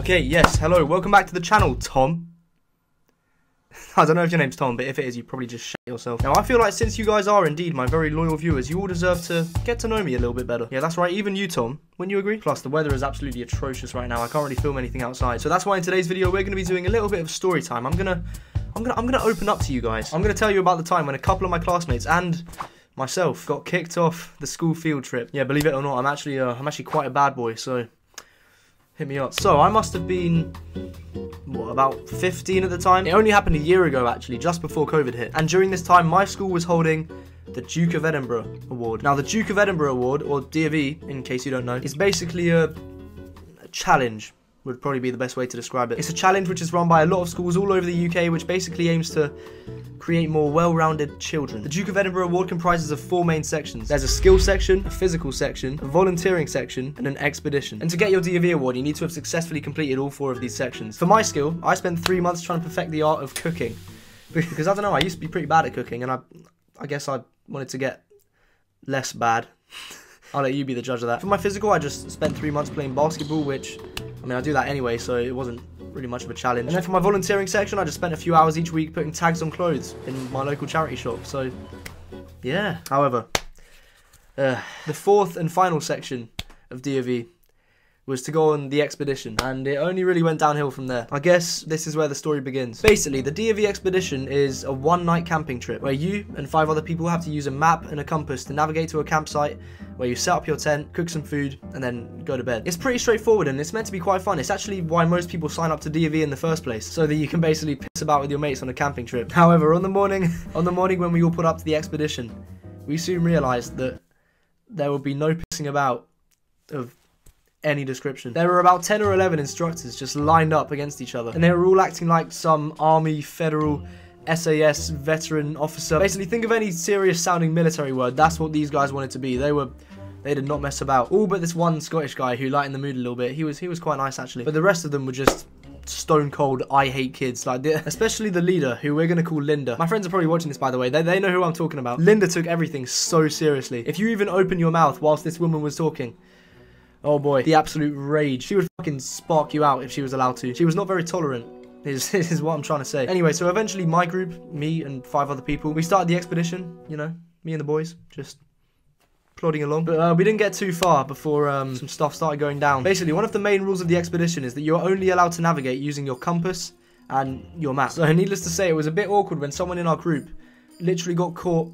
Okay, yes, hello, welcome back to the channel, Tom. I don't know if your name's Tom, but if it is, you probably just shit yourself. Now, I feel like since you guys are indeed my very loyal viewers, you all deserve to get to know me a little bit better. Yeah, that's right, even you, Tom. Wouldn't you agree? Plus, the weather is absolutely atrocious right now. I can't really film anything outside. So that's why in today's video, we're going to be doing a little bit of story time. I'm gonna open up to you guys. I'm gonna tell you about the time when a couple of my classmates and myself got kicked off the school field trip. Yeah, believe it or not, I'm actually quite a bad boy, so hit me up. So I must have been, what, about 15 at the time? It only happened a year ago, actually, just before COVID hit. And during this time, my school was holding the Duke of Edinburgh Award. Now, the Duke of Edinburgh Award, or DofE, in case you don't know, is basically a challenge, would probably be the best way to describe it. It's a challenge which is run by a lot of schools all over the UK, which basically aims to create more well-rounded children. The Duke of Edinburgh Award comprises of 4 main sections. There's a skill section, a physical section, a volunteering section, and an expedition. And to get your DofE award, you need to have successfully completed all 4 of these sections. For my skill, I spent 3 months trying to perfect the art of cooking. Because, I don't know, I used to be pretty bad at cooking, and I guess I wanted to get less bad. I'll let you be the judge of that. For my physical, I just spent 3 months playing basketball, which, I mean, I do that anyway, so it wasn't really much of a challenge. And then for my volunteering section, I just spent a few hours each week putting tags on clothes in my local charity shop, so yeah. However, the 4th and final section of DofE was to go on the expedition, and it only really went downhill from there. I guess this is where the story begins. Basically, the DofE expedition is a 1-night camping trip where you and 5 other people have to use a map and a compass to navigate to a campsite where you set up your tent, cook some food, and then go to bed. It's pretty straightforward and it's meant to be quite fun. It's actually why most people sign up to DofE in the first place, so that you can basically piss about with your mates on a camping trip. However, on the morning when we all put up to the expedition, we soon realised that there would be no pissing about of any description. There were about 10 or 11 instructors just lined up against each other, and they were all acting like some army, federal, SAS veteran officer. Basically, think of any serious sounding military word. That's what these guys wanted to be. They did not mess about. All but this one Scottish guy who lightened the mood a little bit. He was quite nice actually. But the rest of them were just stone cold I hate kids, like especially the leader, who we're gonna call Linda. My friends are probably watching this, by the way. They know who I'm talking about. Linda took everything so seriously. If you even open your mouth whilst this woman was talking, oh boy, the absolute rage. She would fucking spark you out if she was allowed to. She was not very tolerant, is what I'm trying to say. Anyway, so eventually my group, me and 5 other people, we started the expedition, you know, me and the boys, just plodding along. But we didn't get too far before some stuff started going down. Basically, one of the main rules of the expedition is that you're only allowed to navigate using your compass and your map. So needless to say, it was a bit awkward when someone in our group literally got caught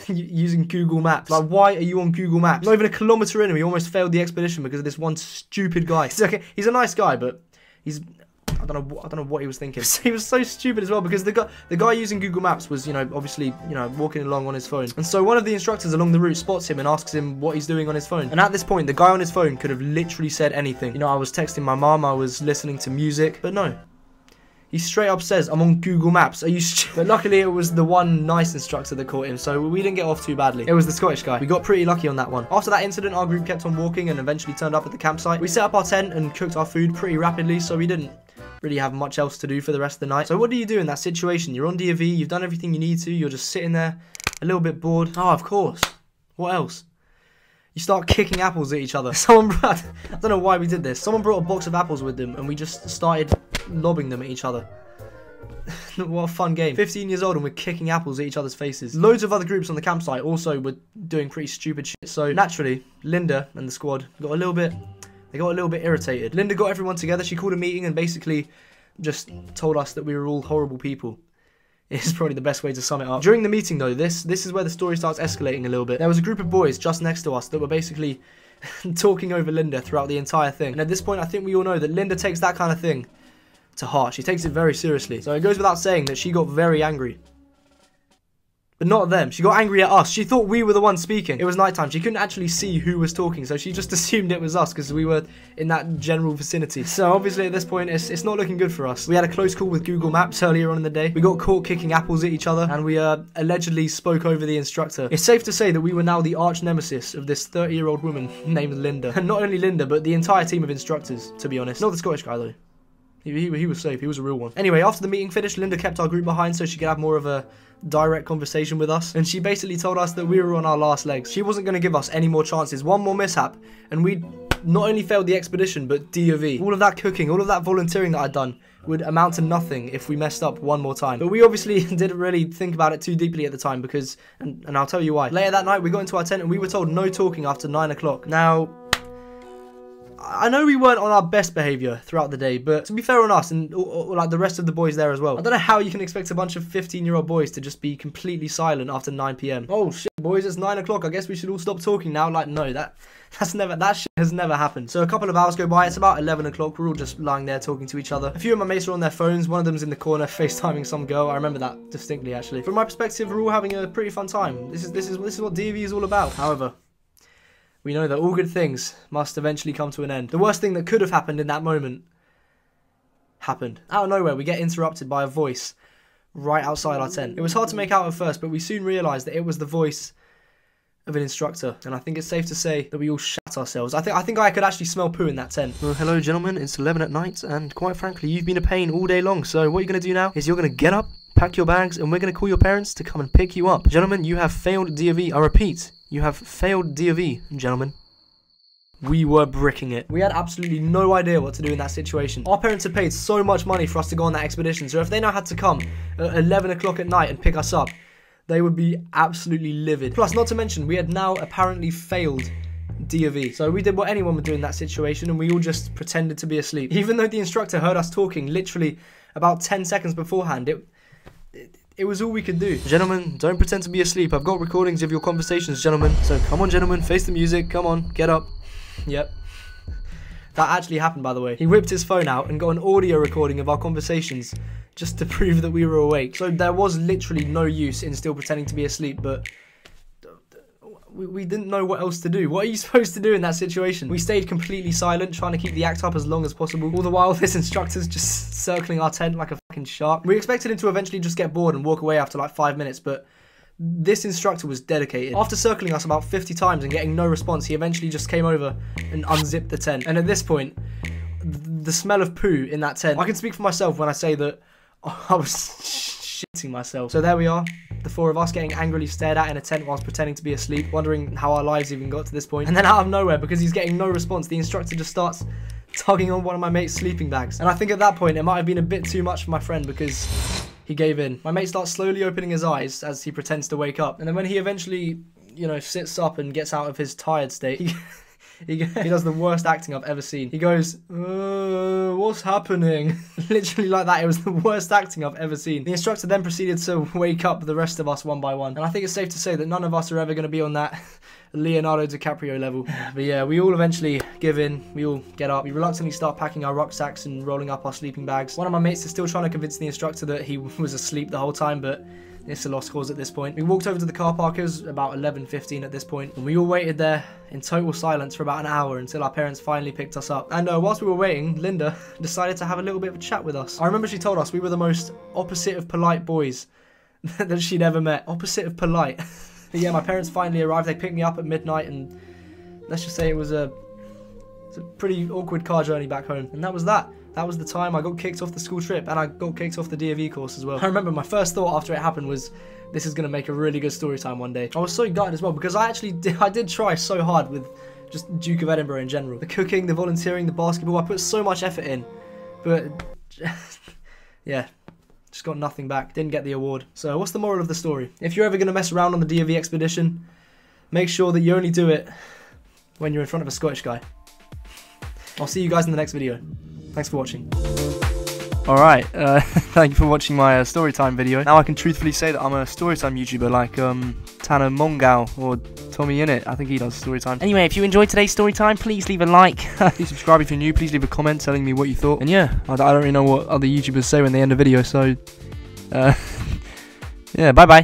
using Google Maps. Like, why are you on Google Maps? Not even a kilometre in and we almost failed the expedition because of this one stupid guy. He's a nice guy, but he's, I don't know what he was thinking. He was so stupid as well, because the guy using Google Maps was, you know, obviously, you know, walking along on his phone. And so one of the instructors along the route spots him and asks him what he's doing on his phone. And at this point, the guy on his phone could have literally said anything. You know, I was texting my mom, I was listening to music, but no. He straight up says, I'm on Google Maps. Are you stupid? But luckily it was the one nice instructor that caught him, so we didn't get off too badly. It was the Scottish guy. We got pretty lucky on that one. After that incident, our group kept on walking and eventually turned up at the campsite. We set up our tent and cooked our food pretty rapidly, so we didn't really have much else to do for the rest of the night. So what do you do in that situation? You're on DofE, you've done everything you need to, you're just sitting there a little bit bored. Oh, of course. What else? You start kicking apples at each other. I don't know why we did this. Someone brought a box of apples with them and we just started lobbing them at each other. What a fun game. 15 years old and we're kicking apples at each other's faces. Loads of other groups on the campsite also were doing pretty stupid shit. So naturally, Linda and the squad got a little bit irritated. Linda got everyone together, she called a meeting and basically just told us that we were all horrible people. It's probably the best way to sum it up. During the meeting though, this is where the story starts escalating a little bit. There was a group of boys just next to us that were basically talking over Linda throughout the entire thing. And at this point, I think we all know that Linda takes that kind of thing to heart. She takes it very seriously. So it goes without saying that she got very angry. But not at them. She got angry at us. She thought we were the ones speaking. It was nighttime. She couldn't actually see who was talking, so she just assumed it was us because we were in that general vicinity. So obviously at this point, it's not looking good for us. We had a close call with Google Maps earlier on in the day. We got caught kicking apples at each other, and we allegedly spoke over the instructor. It's safe to say that we were now the arch nemesis of this 30-year-old woman named Linda. And not only Linda, but the entire team of instructors, to be honest. Not the Scottish guy though. He was safe. He was a real one. Anyway, after the meeting finished, Linda kept our group behind so she could have more of a direct conversation with us. And she basically told us that we were on our last legs. She wasn't going to give us any more chances. One more mishap, and we'd not only failed the expedition, but DofE. All of that cooking, all of that volunteering that I'd done would amount to nothing if we messed up one more time. But we obviously didn't really think about it too deeply at the time because, and I'll tell you why. Later that night, we got into our tent and we were told no talking after 9 o'clock. Now, I know we weren't on our best behaviour throughout the day, but to be fair on us and like the rest of the boys there as well, I don't know how you can expect a bunch of 15-year-old boys to just be completely silent after 9 PM. Oh shit, boys, it's 9 o'clock. I guess we should all stop talking now. Like, no, that shit has never happened. So a couple of hours go by. It's about 11 o'clock. We're all just lying there talking to each other. A few of my mates are on their phones. One of them's in the corner FaceTiming some girl. I remember that distinctly, actually. From my perspective, we're all having a pretty fun time. This is what DofE is all about. However, we know that all good things must eventually come to an end. The worst thing that could have happened in that moment happened. Out of nowhere, we get interrupted by a voice right outside our tent. It was hard to make out at first, but we soon realised that it was the voice of an instructor. And I think it's safe to say that we all shat ourselves. I think I could actually smell poo in that tent. Well, hello, gentlemen. It's 11 at night, and quite frankly, you've been a pain all day long. So what you're going to do now is you're going to get up, pack your bags, and we're going to call your parents to come and pick you up. Gentlemen, you have failed DofE. I repeat, you have failed DofE, gentlemen. We were bricking it. We had absolutely no idea what to do in that situation. Our parents had paid so much money for us to go on that expedition, so if they now had to come at 11 o'clock at night and pick us up, they would be absolutely livid. Plus, not to mention, we had now apparently failed DofE. So we did what anyone would do in that situation, and we all just pretended to be asleep. Even though the instructor heard us talking literally about 10 seconds beforehand, it was all we could do. Gentlemen, don't pretend to be asleep. I've got recordings of your conversations, gentlemen. So come on, gentlemen, face the music. Come on, get up. Yep. That actually happened, by the way. He whipped his phone out and got an audio recording of our conversations just to prove that we were awake. So there was literally no use in still pretending to be asleep, but we didn't know what else to do. What are you supposed to do in that situation? We stayed completely silent, trying to keep the act up as long as possible. All the while, this instructor's just circling our tent like a fucking shark. We expected him to eventually just get bored and walk away after like 5 minutes, but this instructor was dedicated. After circling us about 50 times and getting no response, he eventually just came over and unzipped the tent. And at this point, the smell of poo in that tent, I can speak for myself when I say that I was shitting myself. So there we are, the four of us getting angrily stared at in a tent whilst pretending to be asleep, wondering how our lives even got to this point. And then out of nowhere, because he's getting no response, the instructor just starts tugging on one of my mate's sleeping bags. And I think at that point, it might have been a bit too much for my friend because he gave in. My mate starts slowly opening his eyes as he pretends to wake up. And then when he eventually, you know, sits up and gets out of his tired state, he does the worst acting I've ever seen. He goes, what's happening? Literally like that. It was the worst acting I've ever seen. The instructor then proceeded to wake up the rest of us one by one. And I think it's safe to say that none of us are ever going to be on that Leonardo DiCaprio level. But yeah, we all eventually give in. We all get up. We reluctantly start packing our rucksacks and rolling up our sleeping bags. One of my mates is still trying to convince the instructor that he was asleep the whole time, but it's a lost cause at this point. We walked over to the car park. It was about 11:15 at this point, and we all waited there in total silence for about an hour until our parents finally picked us up. And whilst we were waiting, Linda decided to have a little bit of a chat with us. I remember she told us we were the most opposite of polite boys that she'd ever met. Opposite of polite. But yeah, my parents finally arrived. They picked me up at midnight, and let's just say it was a pretty awkward car journey back home. And that was that. That was the time I got kicked off the school trip, and I got kicked off the DofE course as well. I remember my first thought after it happened was, this is going to make a really good story time one day. I was so gutted as well, because I did try so hard with just Duke of Edinburgh in general. The cooking, the volunteering, the basketball, I put so much effort in. But, yeah, just got nothing back. Didn't get the award. So what's the moral of the story? If you're ever going to mess around on the DofE expedition, make sure that you only do it when you're in front of a Scottish guy. I'll see you guys in the next video. Thanks for watching. Alright, thank you for watching my storytime video. Now I can truthfully say that I'm a storytime YouTuber like Tanner Mongao or Tommy Innit. I think he does storytime. Anyway, if you enjoyed today's storytime, please leave a like. Please subscribe if you're new. Please leave a comment telling me what you thought. And yeah, I don't really know what other YouTubers say when they end a video, so yeah, bye bye.